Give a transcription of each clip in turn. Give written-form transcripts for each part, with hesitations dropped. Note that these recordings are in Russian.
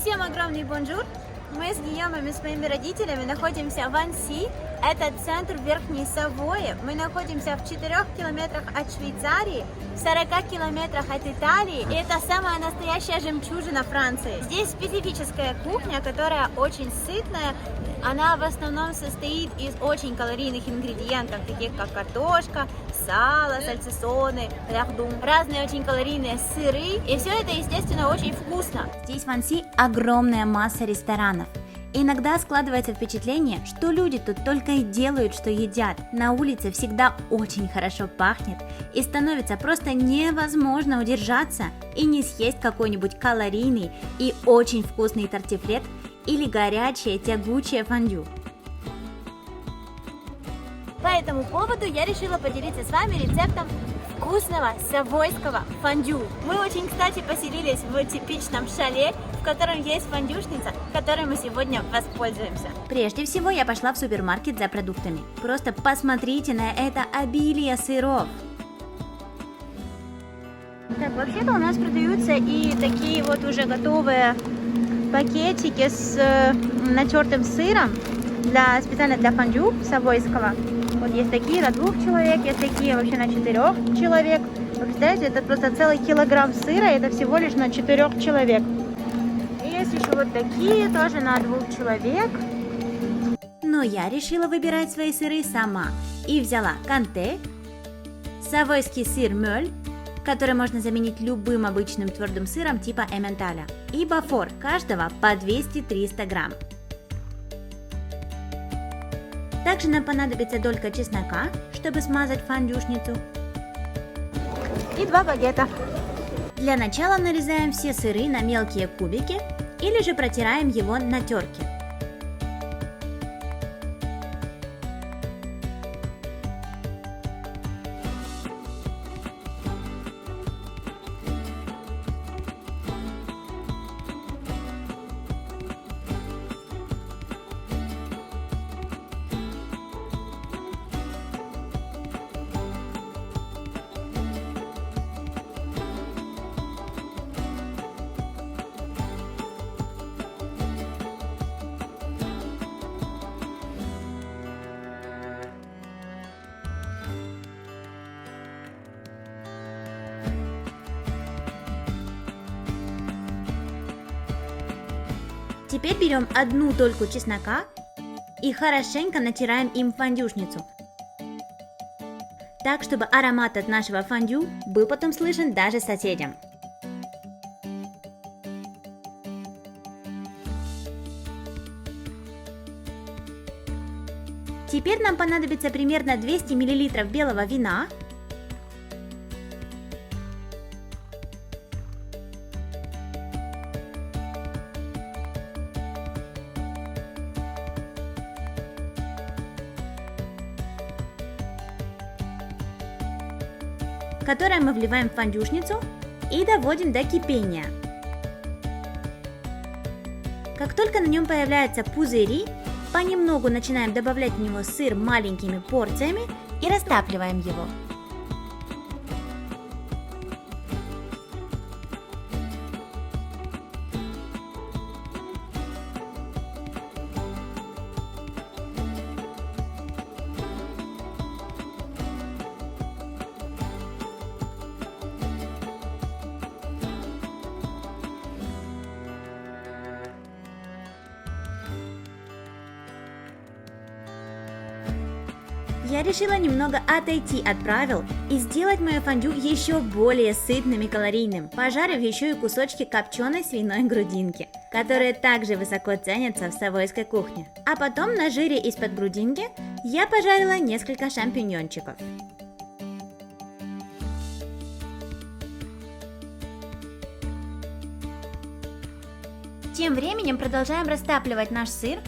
Всем огромный бонжур! Мы с Гийомом и с моими родителями находимся в Анси. Это центр Верхней Савойи. Мы находимся в 4 километрах от Швейцарии, в 40 километрах от Италии. И это самая настоящая жемчужина Франции. Здесь специфическая кухня, которая очень сытная. Она в основном состоит из очень калорийных ингредиентов, таких как картошка, сало, сальцисоны, лярдун, разные очень калорийные сыры. И все это, естественно, очень вкусно. Здесь в Анси огромная масса ресторанов. Иногда складывается впечатление, что люди тут только и делают, что едят. На улице всегда очень хорошо пахнет, и становится просто невозможно удержаться и не съесть какой-нибудь калорийный и очень вкусный тартифлет или горячее тягучее фондю. По этому поводу я решила поделиться с вами рецептом вкусного савойского фондю. Мы очень, кстати, поселились в типичном шале, в котором есть фондюшница, которой мы сегодня воспользуемся. Прежде всего я пошла в супермаркет за продуктами. Просто посмотрите на это обилие сыров. Так, вообще-то у нас продаются и такие вот уже готовые пакетики с натертым сыром специально для фондю савойского. Вот есть такие на 2 человек, есть такие вообще на 4 человек. Вы представляете, это просто целый килограмм сыра, это всего лишь на 4 человек. И есть еще вот такие тоже на 2 человек. Но я решила выбирать свои сыры сама и взяла канте, савойский сыр мёль, который можно заменить любым обычным твердым сыром типа эмменталя, и бафор, каждого по 200-300 грамм. Также нам понадобится долька чеснока, чтобы смазать фондюшницу. И 2 багета. Для начала нарезаем все сыры на мелкие кубики или же протираем его на терке. Теперь берем одну дольку чеснока и хорошенько натираем им фондюшницу, так, чтобы аромат от нашего фондю был потом слышен даже соседям. Теперь нам понадобится примерно 200 мл белого вина, которое мы вливаем в фондюшницу и доводим до кипения. Как только на нем появляются пузыри, понемногу начинаем добавлять в него сыр маленькими порциями и растапливаем его. Я решила немного отойти от правил и сделать мое фондю еще более сытным и калорийным, пожарив еще и кусочки копченой свиной грудинки, которые также высоко ценятся в савойской кухне. А потом на жире из-под грудинки я пожарила несколько шампиньончиков. Тем временем продолжаем растапливать наш сыр.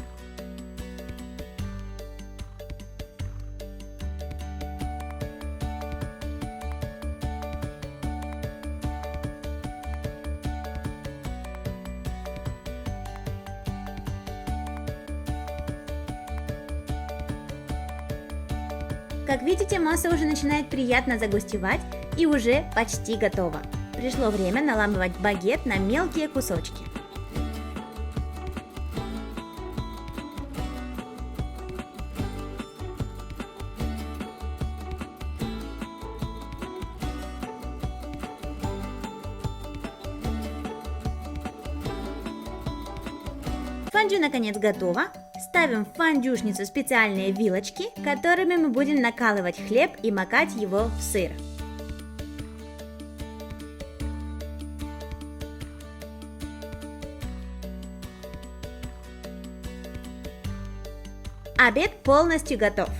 Как видите, масса уже начинает приятно загустевать и уже почти готова. Пришло время наламывать багет на мелкие кусочки. Фондю наконец готово. Ставим в фондюшницу специальные вилочки, которыми мы будем накалывать хлеб и макать его в сыр. Обед полностью готов.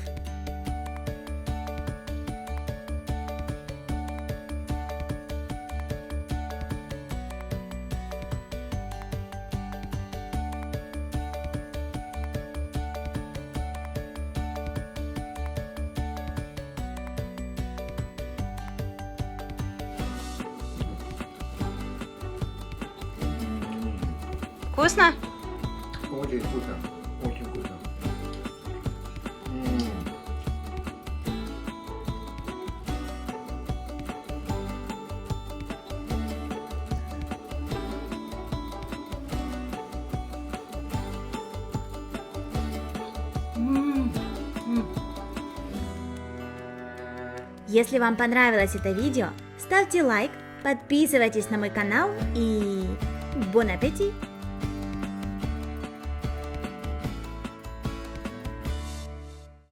Вкусно? Очень вкусно. Очень вкусно. Если вам понравилось это видео, ставьте лайк, подписывайтесь на мой канал и bon appétit!